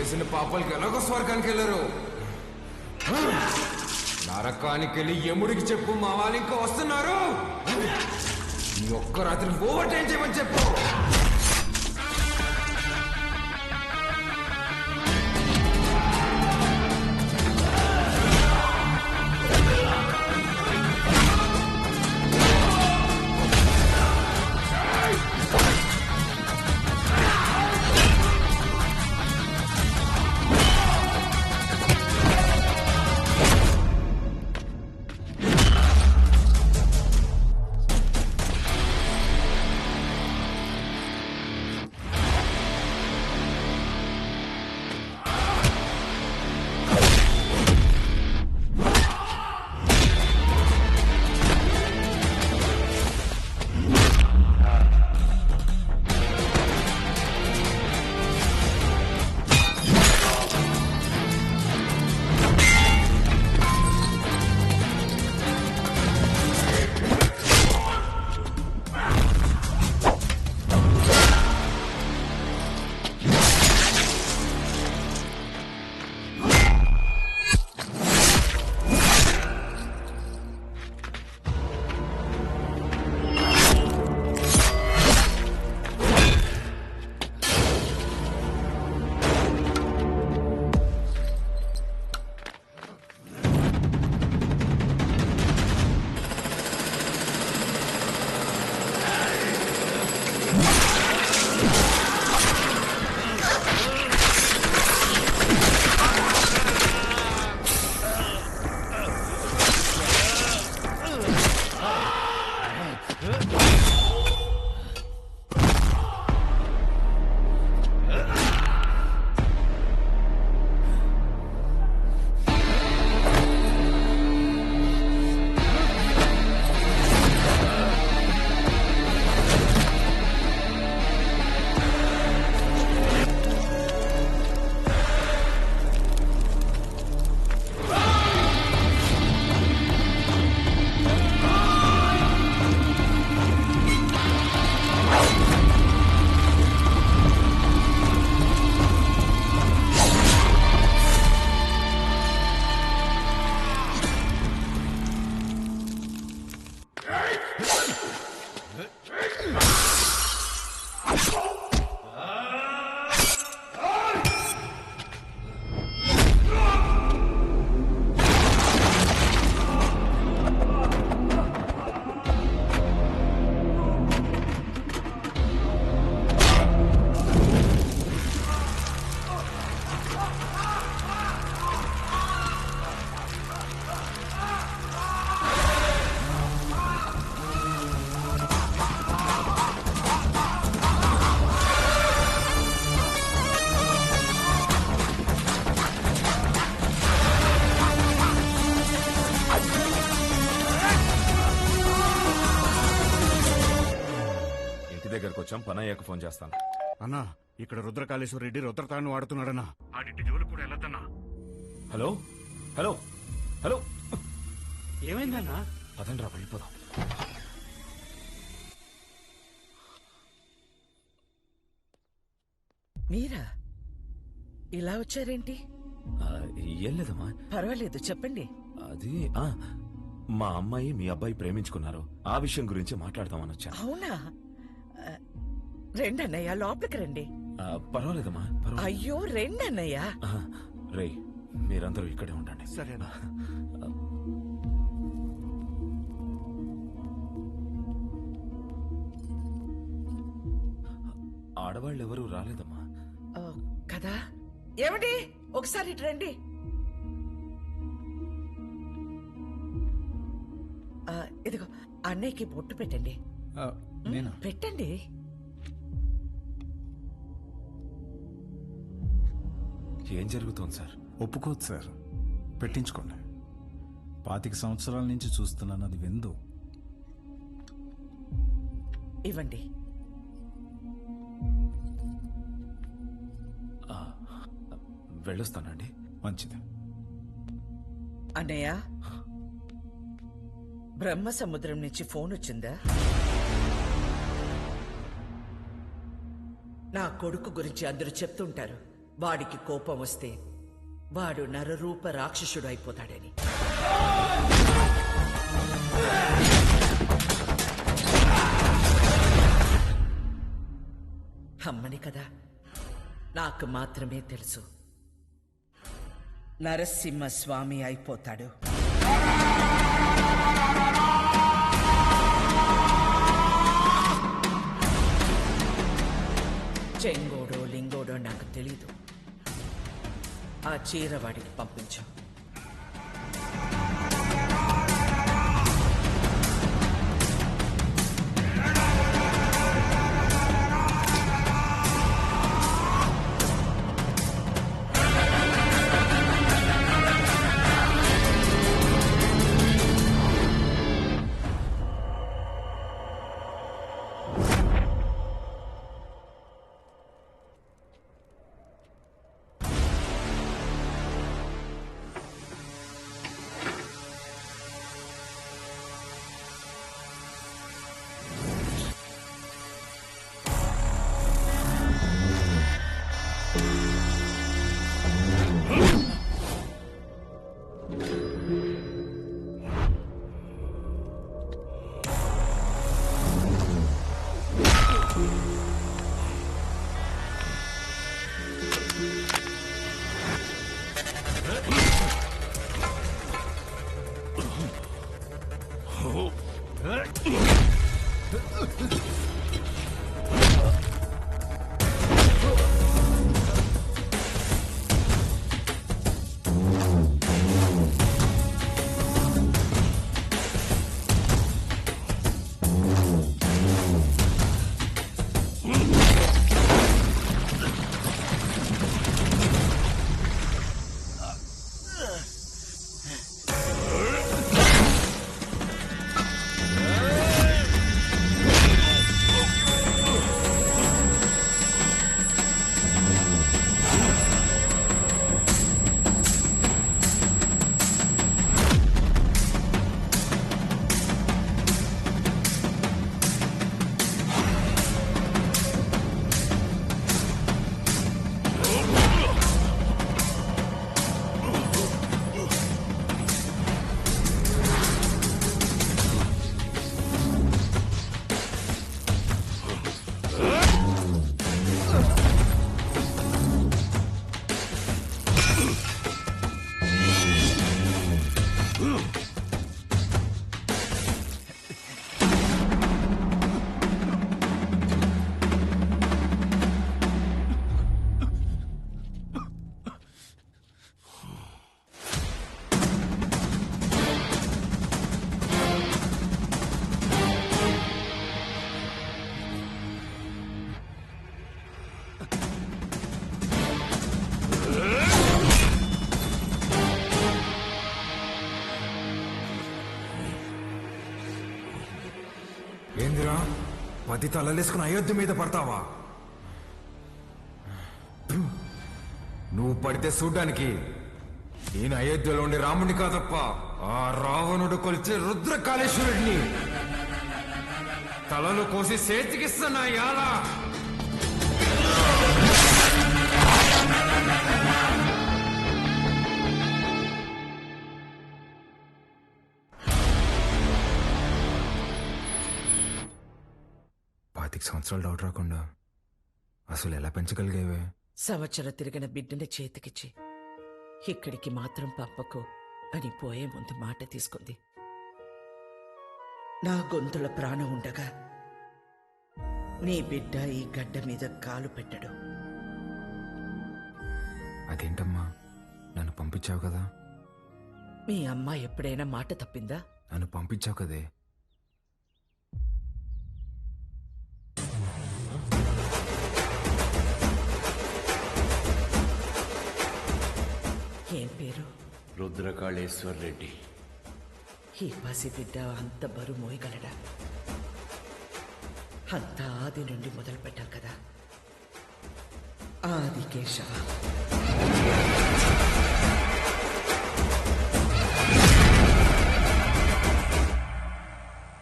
చేసిన పాపాలకి ఎలాగో స్వర్గానికి వెళ్ళరు. నరకానికి వెళ్ళి యముడికి చెప్పు మా వాళ్ళు ఇంకా వస్తున్నారు. ఈ ఒక్క రాత్రి ఓవర్ టైం చేయమని చెప్పు. దగ్గరకు వచ్చాం. పనయ్యకు ఫోన్ చేస్తాను. అన్నా, ఇక్కడ రుద్రకాళేశ్వర రెడ్డి రుద్రతాన్ని వాడుతున్నాడన్నా. ఆడింటి జోలికి కూడా వెళ్ళొద్దన్నా. హలో హలో హలో, ఏమైందన్నా? పదండ్రా వెళ్ళిపోదాం. మీరా ఇలా వచ్చారేంటి? ఏం లేదమ్మా. పర్వాలేదు, చెప్పండి. అది మా అమ్మాయి మీ అబ్బాయి ప్రేమించుకున్నారు. ఆ విషయం గురించి మాట్లాడదామని వచ్చాను. అవునా? రెండన్నయ్య, లోపలికి రండి. పర్వాలేదమ్మా. అయ్యో, రెండన్నయ్య. రే, మీరందరూ ఇక్కడే ఉండండి. సరేనా? ఆడవాళ్ళు ఎవరూ రాలేదమ్మా. కదా? ఏమిటి, ఒకసారి ఇటు రండి. ఇదిగో అన్నయ్యకి బొట్టు పెట్టండి. పెట్టండి. ఏం జరుగుతోంది సార్? ఒప్పుకోదు సార్, పెట్టించుకోండి. 25 సంవత్సరాల నుంచి చూస్తున్నాను, అది విందు. ఇవ్వండి. వెళ్ళొస్తానండి. మంచిది. అన్నయ్య, బ్రహ్మ సముద్రం నుంచి ఫోన్ వచ్చిందా? నా కొడుకు గురించి అందరూ చెప్తుంటారు. వాడికి కోపం వస్తే వాడు నరరూప రాక్షసుడు అయిపోతాడని. అమ్మని కదా, నాకు మాత్రమే తెలుసు నరసింహస్వామి అయిపోతాడు. చెంగోడో లింగోడో నాకు తెలీదు. ఆ చీర వాడికి పంపించు. ఏందిరా, 10 తలలేసుకుని అయోధ్య మీద పడతావా? నువ్వు పడితే చూడ్డానికి నేను అయోధ్యలో ఉండే రాముడిని కాదప్ప, ఆ రావణుడు కొలిచే రుద్రకాళేశ్వరుడిని. తలలు కోసి చేతికిస్తున్నా యాలా. సంవత్సరాలు డౌట్ రాకుండా అసలు ఎలా పెంచగలిగేవే? సంవత్సరం తిరిగిన బిడ్డని చేతికిచ్చి ఇక్కడికి మాత్రం పంపకు అని పోయే ముందు మాట తీసుకుంది. నా గొంతుల ప్రాణం ఉండగా నీ బిడ్డ ఈ గడ్డ మీద కాలు పెట్టడు. అదేంటమ్మా, నన్ను పంపించావు కదా. మీ అమ్మ ఎప్పుడైనా మాట తప్పిందా? నన్ను పంపించావు కదే. ఏం పేరు? రుద్రకాళేశ్వర్ రెడ్డి. ఈ పసిబిడ్డ అంత బరువు మోయగలడా? అంత ఆది నుండి మొదలు పెట్టాలి కదా. ఆది కేశవ.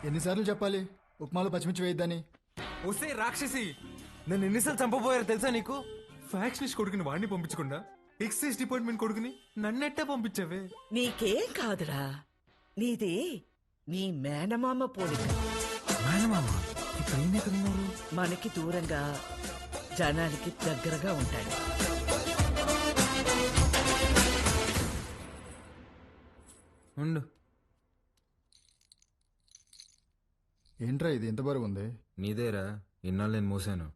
ఎన్నిసార్లు చెప్పాలి ఉప్మాలో పచ్చిమిర్చి వేయద్దని? ఒసే రాక్షసి, నన్ను ఎన్నిసార్లు చంపబోయారో తెలుసా నీకు? ఫ్యాక్షనిస్ట్ కొడుకుని వాడిని పంపించకుండా ఎక్సైజ్ డిపార్ట్మెంట్ కొడుకుని నన్నెట్టా పంపించావే? నీకేం కాదురా, నీది నీ మేనమామ పోలిక. మేనమామ ఇక్కడ ఈయన ఎక్కడున్నారు? మనకి దూరంగా జనానికి దగ్గరగా ఉంటాడు. ఉండు. ఏంట్రా ఇది ఎంత బరువు ఉంది? నీదేరా, ఇన్నాళ్ళు నేను మోసాను.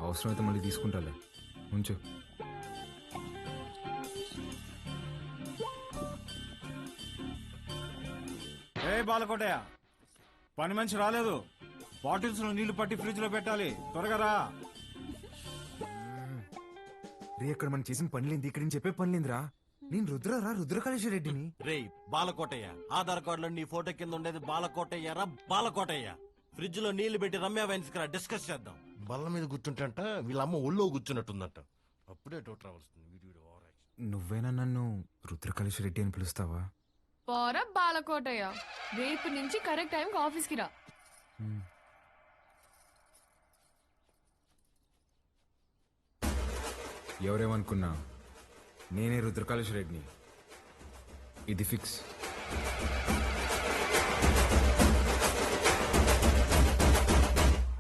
అవసరమైతే మళ్ళీ తీసుకుంటాలే, ఉంచు. ఏ బాలకోటయ్య, పని మనిషి రాలేదు. బాటిల్స్ లో నీళ్లు పట్టి ఫ్రిడ్జ్ లో పెట్టాలి, త్వరగా రా. రే, అక్కడ మనం చేసిన పనిలేంది, ఇక్కడ నేను చెప్పే పనిలేందిరా. నేను రుద్రకాళేశ్వర రెడ్డిని. రేయ్ బాలకోటయ్య, ఆధార్ కార్డులో నీ ఫోటో కింద ఉండేది బాలకోటయ్య రా, బాలకోటయ్య. ఫ్రిడ్జ్ లో నీళ్లు పెట్టి రమ్య వైన్స్ కి డిస్కస్ చేద్దాం. బల్ల మీద కూర్చుంటంట వీళ్ళ అమ్మ ఒళ్ళో కూర్చున్నట్టుందంట. అప్పుడే డోట్ రావాల్సింది. నువ్వేనా నన్ను రుద్రకాళేశ్వర రెడ్డి అని పిలుస్తావా? పోరా బాలకోటయ్య, రేపు నుంచి కరెక్ట్ టైంకి ఆఫీస్కి రా. ఎవరేమనుకున్నా నేనే రుద్రకాళేశ్వర రెడ్డిని. ఇది ఫిక్స్.